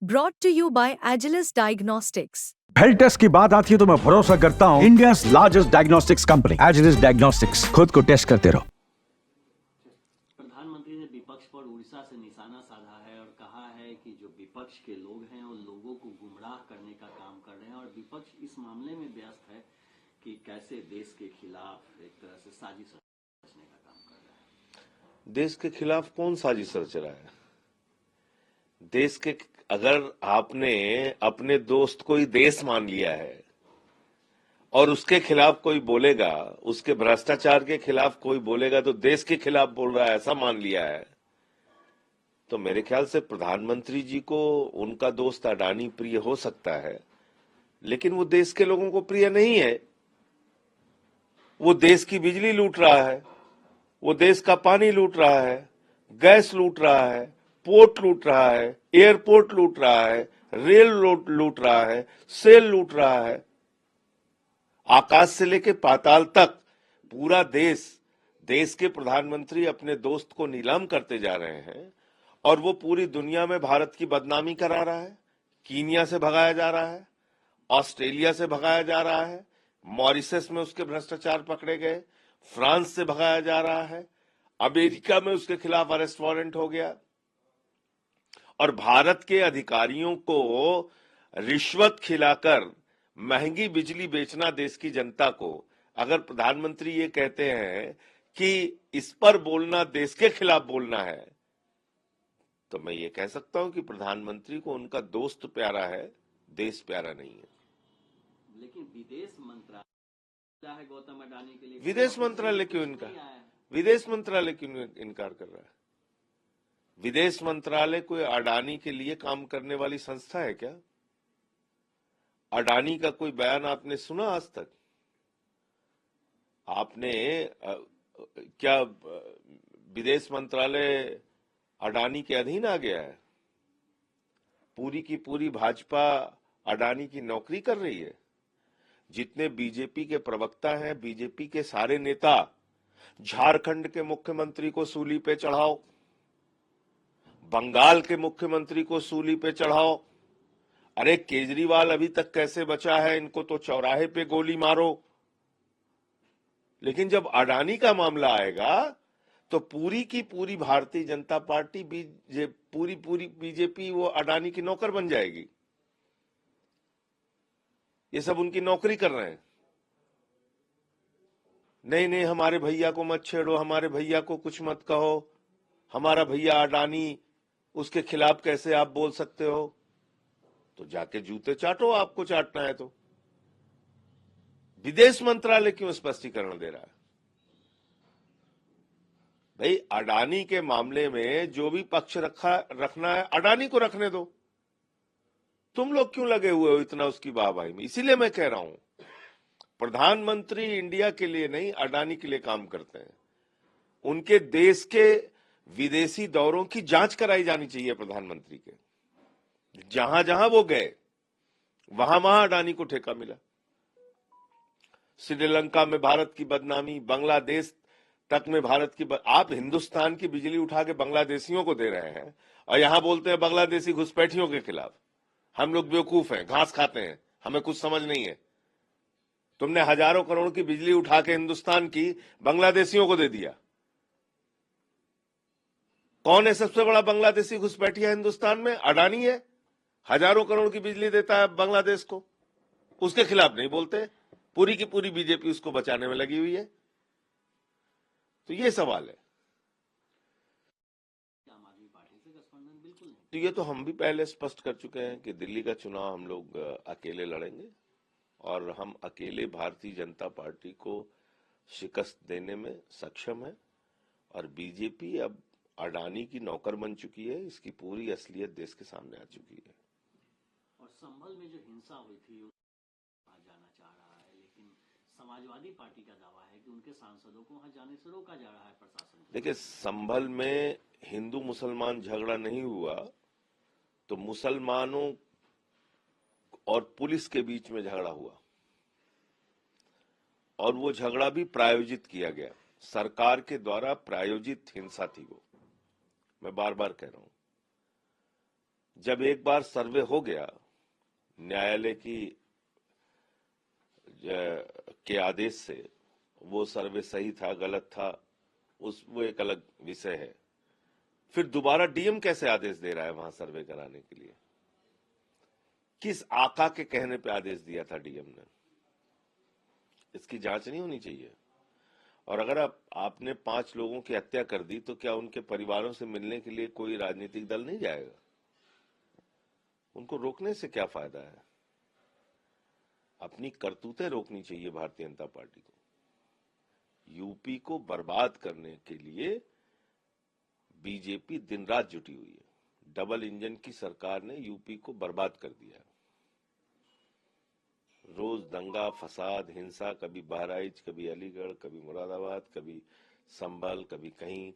Brought to you by Agilus Diagnostics. Health test की बात आती है तो मैं भरोसा करता हूँ India largest diagnostics company Agilus diagnostics. खुद को टेस्ट करते रहो। प्रधानमंत्री ने विपक्ष पर उड़ीसा से निशाना साधा है और कहा है कि जो विपक्ष के लोग हैं वो लोगों को गुमराह करने का काम कर रहे हैं और विपक्ष इस मामले में व्यस्त है कि कैसे देश के खिलाफ एक तरह से साजिश रचने का काम कर रहा है। देश के खिलाफ कौन साजिश रच रहा है? देश के अगर आपने अपने दोस्त को ही देश मान लिया है और उसके खिलाफ कोई बोलेगा, उसके भ्रष्टाचार के खिलाफ कोई बोलेगा तो देश के खिलाफ बोल रहा है, ऐसा मान लिया है, तो मेरे ख्याल से प्रधानमंत्री जी को उनका दोस्त अडानी प्रिय हो सकता है, लेकिन वो देश के लोगों को प्रिय नहीं है। वो देश की बिजली लूट रहा है, वो देश का पानी लूट रहा है, गैस लूट रहा है, पोर्ट लूट रहा है, एयरपोर्ट लूट रहा है, रेल लूट रहा है, सेल लूट रहा है। आकाश से लेके पाताल तक पूरा देश के प्रधानमंत्री अपने दोस्त को नीलाम करते जा रहे हैं और वो पूरी दुनिया में भारत की बदनामी करा रहा है। कीनिया से भगाया जा रहा है, ऑस्ट्रेलिया से भगाया जा रहा है, मॉरिशस में उसके भ्रष्टाचार पकड़े गए, फ्रांस से भगाया जा रहा है, अमेरिका में उसके खिलाफ अरेस्ट वारंट हो गया और भारत के अधिकारियों को रिश्वत खिलाकर महंगी बिजली बेचना देश की जनता को, अगर प्रधानमंत्री ये कहते हैं कि इस पर बोलना देश के खिलाफ बोलना है, तो मैं ये कह सकता हूं कि प्रधानमंत्री को उनका दोस्त प्यारा है, देश प्यारा नहीं है। लेकिन विदेश मंत्रालय है गौतम अडानी के लिए, विदेश मंत्रालय क्यों इनकार कर रहा है? विदेश मंत्रालय कोई अडानी के लिए काम करने वाली संस्था है क्या? अडानी का कोई बयान आपने सुना आज तक? आपने क्या विदेश मंत्रालय अडानी के अधीन आ गया है? पूरी की पूरी भाजपा अडानी की नौकरी कर रही है। जितने बीजेपी के प्रवक्ता हैं, बीजेपी के सारे नेता, झारखंड के मुख्यमंत्री को सूली पे चढ़ाओ, बंगाल के मुख्यमंत्री को सूली पे चढ़ाओ। अरे केजरीवाल अभी तक कैसे बचा है, इनको तो चौराहे पे गोली मारो। लेकिन जब अडानी का मामला आएगा तो पूरी की पूरी भारतीय जनता पार्टी, पूरी बीजेपी वो अडानी की नौकर बन जाएगी। ये सब उनकी नौकरी कर रहे हैं। नहीं, हमारे भैया को मत छेड़ो, हमारे भैया को कुछ मत कहो, हमारा भैया अडानी, उसके खिलाफ कैसे आप बोल सकते हो? तो जाके जूते चाटो, आपको चाटना है तो। विदेश मंत्रालय क्यों स्पष्टीकरण दे रहा है? भाई अडानी के मामले में जो भी पक्ष रखना है अडानी को रखने दो। तुम लोग क्यों लगे हुए हो इतना उसकी वाहवाही में? इसीलिए मैं कह रहा हूं प्रधानमंत्री इंडिया के लिए नहीं, अडानी के लिए काम करते हैं। उनके देश के विदेशी दौरों की जांच कराई जानी चाहिए प्रधानमंत्री के। जहां जहां वो गए वहां अडानी को ठेका मिला। श्रीलंका में भारत की बदनामी, बांग्लादेश तक में भारत की आप हिंदुस्तान की बिजली उठा के बांग्लादेशियों को दे रहे हैं और यहां बोलते हैं बांग्लादेशी घुसपैठियों के खिलाफ। हम लोग बेवकूफ हैं, घास खाते हैं, हमें कुछ समझ नहीं है। तुमने हजारों करोड़ की बिजली उठा के हिंदुस्तान की बांग्लादेशियों को दे दिया। कौन है सबसे बड़ा बांग्लादेशी घुसपैठिया हिंदुस्तान में? अडानी है। हजारों करोड़ की बिजली देता है बांग्लादेश को, उसके खिलाफ नहीं बोलते। पूरी की पूरी बीजेपी उसको बचाने में लगी हुई है। तो ये सवाल है। तो ये तो हम भी पहले स्पष्ट कर चुके हैं कि दिल्ली का चुनाव हम लोग अकेले लड़ेंगे और हम अकेले भारतीय जनता पार्टी को शिकस्त देने में सक्षम है। और बीजेपी अब अडानी की नौकर बन चुकी है, इसकी पूरी असलियत देश के सामने आ चुकी है। और संभल में जो हिंसा हुई थी वहां जाना चाह रहा है, लेकिन समाजवादी पार्टी का दावा है कि उनके सांसदों को वहां जाने से रोका जा रहा है प्रशासन। देखिए, संभल में हिंदू मुसलमान झगड़ा नहीं हुआ तो मुसलमानों और पुलिस के बीच में झगड़ा हुआ और वो झगड़ा भी प्रायोजित किया गया। सरकार के द्वारा प्रायोजित हिंसा थी वो। मैं बार बार कह रहा हूं जब एक बार सर्वे हो गया न्यायालय के आदेश से, वो सर्वे सही था गलत था वो एक अलग विषय है। फिर दोबारा डीएम कैसे आदेश दे रहा है वहां सर्वे कराने के लिए? किस आका के कहने पे आदेश दिया था डीएम ने? इसकी जांच नहीं होनी चाहिए? और अगर आपने 5 लोगों की हत्या कर दी तो क्या उनके परिवारों से मिलने के लिए कोई राजनीतिक दल नहीं जाएगा? उनको रोकने से क्या फायदा है? अपनी करतूतें रोकनी चाहिए भारतीय जनता पार्टी को। यूपी को बर्बाद करने के लिए बीजेपी दिन रात जुटी हुई है। डबल इंजन की सरकार ने यूपी को बर्बाद कर दिया। रोज दंगा फसाद हिंसा, कभी बहराइच, कभी अलीगढ़, कभी मुरादाबाद, कभी संभल, कभी कहीं